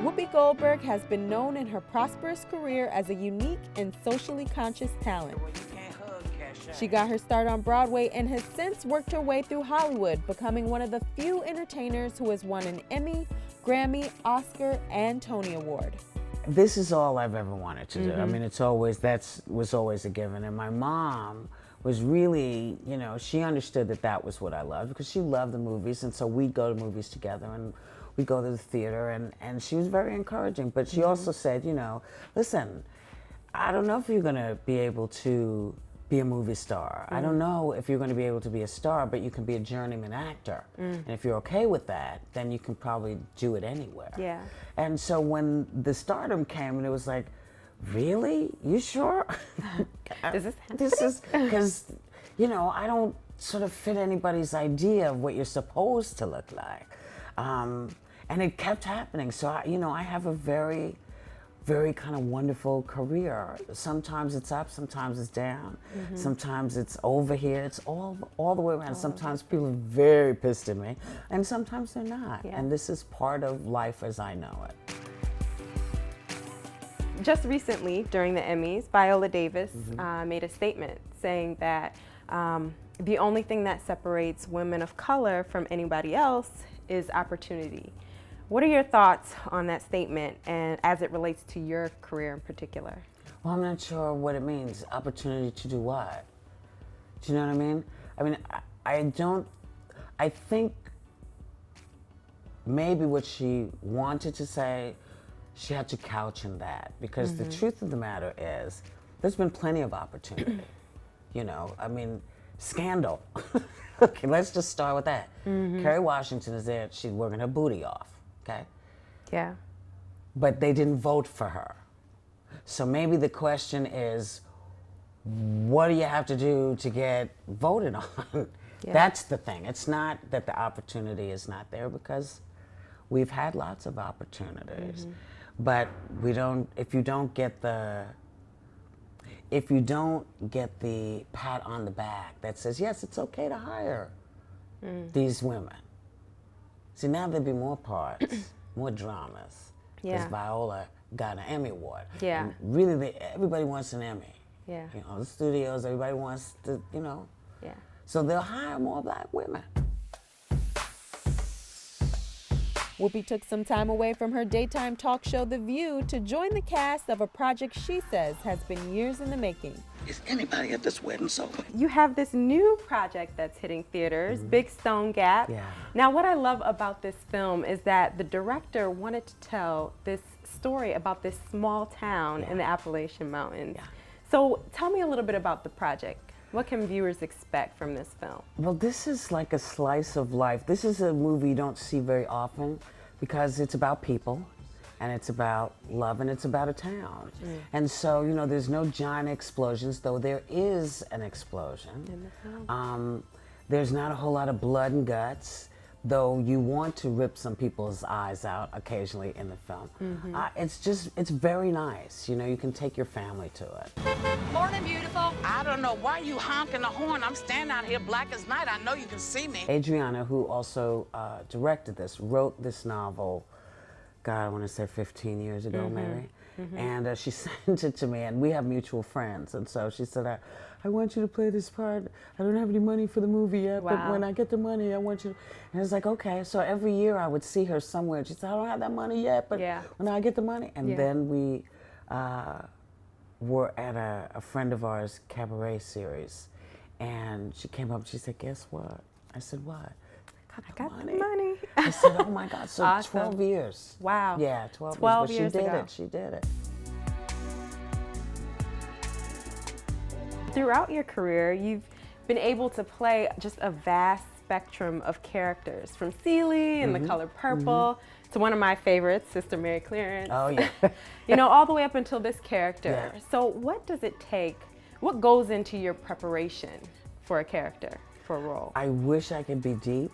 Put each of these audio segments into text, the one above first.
Whoopi Goldberg has been known in her prosperous career as a unique and socially conscious talent. She got her start on Broadway and has since worked her way through Hollywood, becoming one of the few entertainers who has won an Emmy, Grammy, Oscar, and Tony Award. This is all I've ever wanted to do. I mean, was always a given. And my mom was really, she understood that was what I loved, because she loved the movies, and so we'd go to movies together and we'd go to the theater, and she was very encouraging. But she also said, listen, I don't know if you're gonna be able to be a movie star. I don't know if you're gonna be able to be a star, but you can be a journeyman actor. And if you're okay with that, then you can probably do it anywhere. Yeah. And so when the stardom came, and it was like, really? You sure? This is, because, I don't sort of fit anybody's idea of what you're supposed to look like. And it kept happening. So, I have a very, very kind of wonderful career. Sometimes it's up, sometimes it's down. Sometimes it's over here, it's all the way around. Sometimes people are very pissed at me, and sometimes they're not. Yeah. And this is part of life as I know it. Just recently, during the Emmys, Viola Davis made a statement saying that the only thing that separates women of color from anybody else is opportunity. What are your thoughts on that statement, and as it relates to your career in particular? Well, I'm not sure what it means. Opportunity to do what? Do you know what I mean? I mean, I think maybe what she wanted to say, she had to couch in that, because the truth of the matter is, there's been plenty of opportunity. I mean, scandal. Okay, let's just start with that. Kerry Washington is there, she's working her booty off, okay? Yeah. But they didn't vote for her. So maybe the question is, what do you have to do to get voted on? Yeah. That's the thing. It's not that the opportunity is not there, because we've had lots of opportunities. But if you don't get the pat on the back that says, yes, it's okay to hire these women. See, now there'd be more parts, more dramas. Because Viola got an Emmy Award. Yeah. And really, everybody wants an Emmy. Yeah. The studios, everybody wants to, Yeah. So they'll hire more black women. Whoopi took some time away from her daytime talk show, The View, to join the cast of a project she says has been years in the making. Is anybody at this wedding sober? You have this new project that's hitting theaters, Big Stone Gap. Yeah. Now, what I love about this film is that the director wanted to tell this story about this small town in the Appalachian Mountains. Yeah. So tell me a little bit about the project. What can viewers expect from this film? Well, this is like a slice of life. This is a movie you don't see very often, because it's about people, and it's about love, and it's about a town. And so, there's no giant explosions, though there is an explosion. In the film. There's not a whole lot of blood and guts, though you want to rip some people's eyes out occasionally in the film. It's very nice. You can take your family to it. Morning, beautiful. I don't know why you honking the horn. I'm standing out here black as night. I know you can see me. Adriana, who also directed this, wrote this novel, God, I want to say 15 years ago, maybe. And she sent it to me, and we have mutual friends. And so she said, I want you to play this part. I don't have any money for the movie yet, but when I get the money, I want you to. And I was like, okay. So every year I would see her somewhere. She said, I don't have that money yet, but when I get the money. And then we were at a friend of ours cabaret series, and she came up and she said, guess what? I said, what? I got the money. I said, oh my God, so Awesome. 12 years. Wow. Yeah, 12 years. 12 But years ago. She did it. Throughout your career, you've been able to play just a vast spectrum of characters, from Celie in The Color Purple to one of my favorites, Sister Mary Clarence. Oh, yeah. All the way up until this character. Yeah. So what does it take? What goes into your preparation for a character, for a role? I wish I could be deep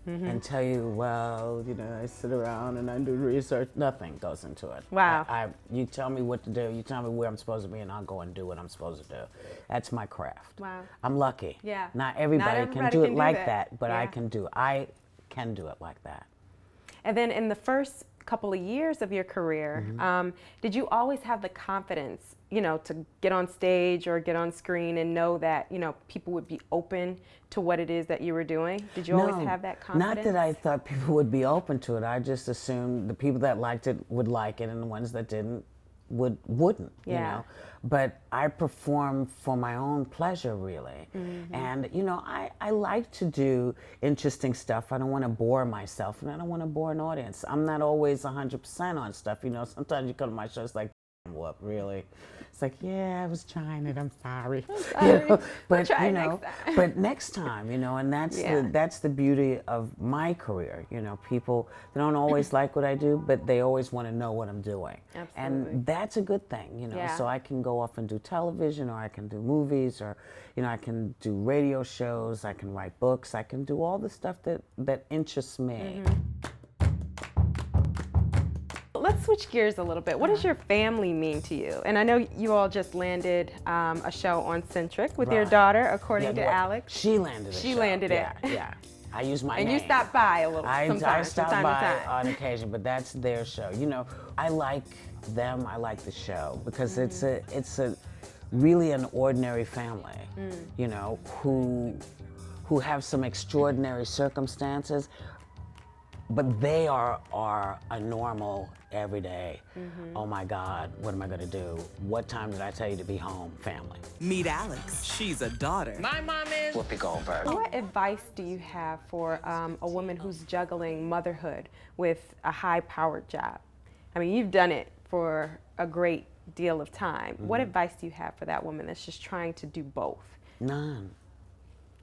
and tell you, well, I sit around and I do research. Nothing goes into it. Wow. You tell me what to do, you tell me where I'm supposed to be, and I'll go and do what I'm supposed to do. That's my craft. Wow. I'm lucky. Yeah. Not everybody can do it like that, but I can do it. I can do it like that. And then in the first couple of years of your career, did you always have the confidence, you know, to get on stage or get on screen and know that, you know, people would be open to what it is that you were doing? Did you always have that confidence? Not that I thought people would be open to it. I just assumed the people that liked it would like it, and the ones that didn't wouldn't, you know. But I perform for my own pleasure, really. And, you know, I like to do interesting stuff. I don't want to bore myself, and I don't want to bore an audience. I'm not always 100% on stuff, you know. Sometimes you come to my show, it's like, what, really? It's like, yeah, I was trying it, I'm sorry. You know? But, you know, but next time, you know, and that's the beauty of my career. You know, people, they don't always like what I do, but they always want to know what I'm doing. Absolutely. And that's a good thing, you know. So I can go off and do television, or I can do movies, or, you know, I can do radio shows, I can write books, I can do all the stuff that interests me. Let's switch gears a little bit. What does your family mean to you? And I know you all just landed a show on Centric with your daughter, according to Alex. She landed it. She landed it. Yeah. I use my name. And you stopped by a little I sometimes. stop by on occasion, but that's their show. You know, I like them. I like the show because it's a really an ordinary family. You know, who have some extraordinary circumstances, but they are a normal, everyday, oh my God, what am I gonna do? What time did I tell you to be home family? Meet Alex. She's a daughter. My mom is Whoopi Goldberg. What advice do you have for a woman who's juggling motherhood with a high-powered job? I mean, you've done it for a great deal of time. What advice do you have for that woman that's just trying to do both? None.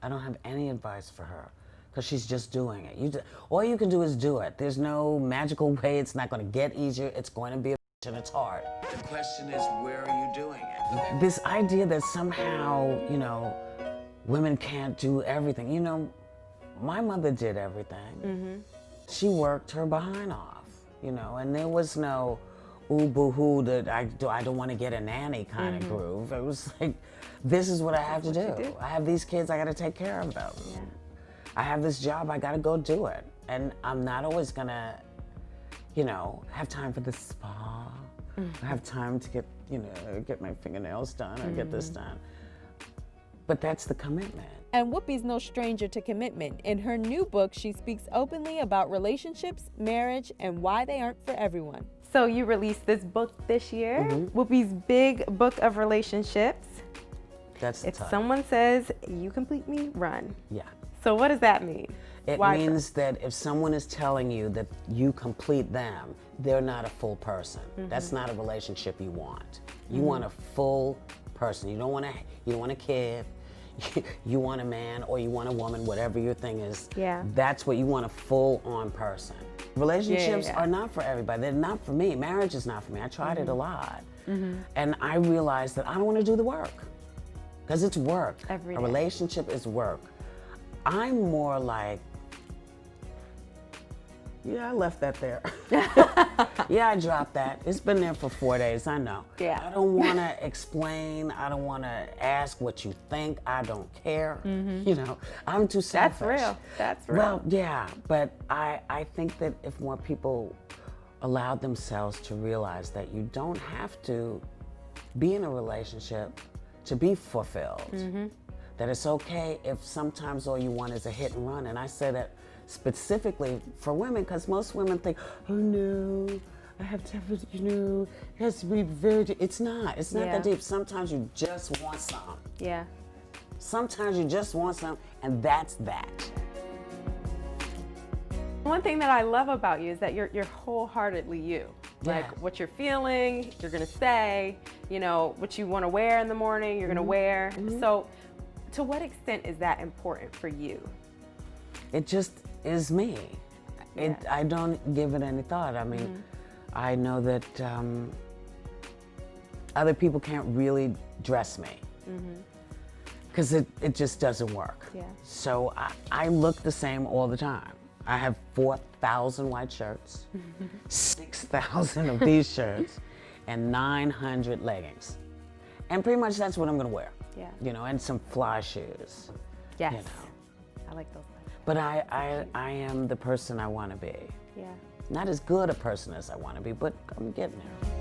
I don't have any advice for her, because she's just doing it. All you can do is do it. There's no magical way. It's not going to get easier. It's going to be a bitch, and it's hard. The question is, where are you doing it? This idea that somehow, you know, women can't do everything. You know, my mother did everything. She worked her behind off, you know, and there was no, ooh, boo-hoo, that I don't want to get a nanny kind of groove. It was like, this is what I have to do. I have these kids, I got to take care of them. I have this job, I gotta go do it. And I'm not always gonna, you know, have time for the spa. I have time to get, you know, get my fingernails done or get this done. But that's the commitment. And Whoopi's no stranger to commitment. In her new book, she speaks openly about relationships, marriage, and why they aren't for everyone. So you released this book this year, Whoopi's Big Book of Relationships. That's the If title. someone says, you complete me, run. Yeah. So what does that mean? It means that if someone is telling you that you complete them, they're not a full person. That's not a relationship you want. You want a full person. You don't want a kid. You want a man, or you want a woman, whatever your thing is. That's what you want, a full-on person. Relationships are not for everybody. They're not for me. Marriage is not for me. I tried it a lot. And I realized that I don't want to do the work, because it's work. A relationship is work. I'm more like, yeah, I left that there. Yeah, I dropped that. It's been there for 4 days, I know. I don't want to explain. I don't want to ask what you think. I don't care. You know, I'm too selfish. That's real. That's real. Well, yeah, but I think that if more people allowed themselves to realize that you don't have to be in a relationship to be fulfilled. That it's okay if sometimes all you want is a hit and run. And I say that specifically for women, because most women think, oh no, I have to have, you know, it has to be very deep. It's not that deep. Sometimes you just want some. Sometimes you just want some, and that's that. One thing that I love about you is that you're wholeheartedly you. Like what you're feeling, you're gonna say, you know, what you wanna wear in the morning, you're gonna wear. So to what extent is that important for you? It just is me. I don't give it any thought. I mean, I know that other people can't really dress me, because it just doesn't work. So I look the same all the time. I have 4,000 white shirts, 6,000 of these shirts, and 900 leggings. And pretty much that's what I'm gonna wear. You know, and some fly shoes. You know. I like those. But I am the person I want to be. Not as good a person as I want to be, but I'm getting there.